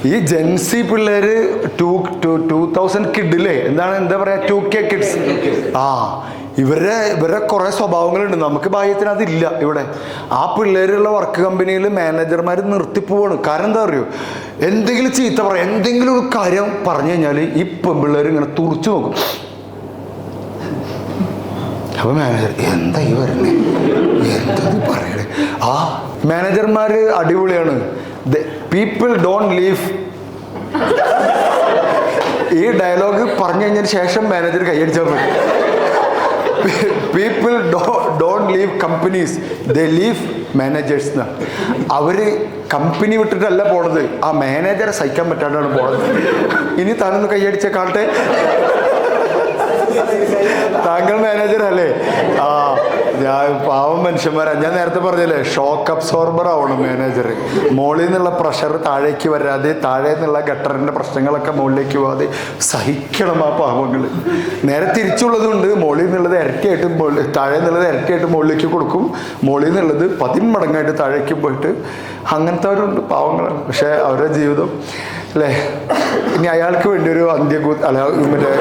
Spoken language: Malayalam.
ഈ ജെൻസി പിള്ളേര് 2000 കിഡില്ലേ എന്താ പറയാ 2K കിഡ്സ്. ഇവരെ കുറെ സ്വഭാവങ്ങളുണ്ട്. നമുക്ക് ബാഹ്യത്തിന് അതില്ല ഇവിടെ. ആ പിള്ളേരുള്ള വർക്ക് കമ്പനിയിൽ മാനേജർമാർ നിർത്തിപ്പോവാണ്. കാരണം എന്താ അറിയോ, എന്തെങ്കിലും ചീത്ത പറയാം, എന്തെങ്കിലും ഒരു കാര്യം പറഞ്ഞു കഴിഞ്ഞാൽ ഈ പെൺപിള്ളേർ ഇങ്ങനെ തുറച്ചു നോക്കും. അപ്പൊ മാനേജർ എന്താ ഈ വരണേ, എന്താ പറയണേ. മാനേജർമാര് അടിപൊളിയാണ്. People don't leave. ഈ ഡയലോഗ് പറഞ്ഞു കഴിഞ്ഞതിന് ശേഷം മാനേജർ കൈയടിച്ചാൽ മതി. People don't leave companies, they leave managers. അവര് കമ്പനി വിട്ടിട്ടല്ല പോണത്, ആ മാനേജറെ സഹിക്കാൻ പറ്റാണ്ടാണ് പോണത്. ഇനി താനൊന്ന് കൈയടിച്ച കാണട്ടെ. താങ്കൾ മാനേജർ അല്ലേ? ഞാൻ പാവം മനുഷ്യന്മാരാ. ഞാൻ നേരത്തെ പറഞ്ഞല്ലേ, ഷോക്ക് അബ്സോർബർ ആവണം മാനേജർ. മുകളിൽ നിന്നുള്ള പ്രഷർ താഴേക്ക് വരാതെ, താഴെ നിന്നുള്ള ഗട്ടറിൻ്റെ പ്രശ്നങ്ങളൊക്കെ മുകളിലേക്ക് പോകാതെ സഹിക്കണം ആ പാവങ്ങൾ. നേരെ തിരിച്ചുള്ളതുണ്ട്. മുകളിൽ നിന്നുള്ളത് ഇരട്ടിയായിട്ട് താഴെ നിന്നുള്ളത് ഇരട്ടിയായിട്ട് മുകളിലേക്ക് കൊടുക്കും, മുകളിൽ നിന്നുള്ളത് 10 മടങ്ങായിട്ട് താഴേക്ക് പോയിട്ട് അങ്ങനത്തെവരുണ്ട് പാവങ്ങളാണ്. പക്ഷെ അവരുടെ ജീവിതം അല്ലേ. ഇനി അയാൾക്ക് വേണ്ടി ഒരു മറ്റേ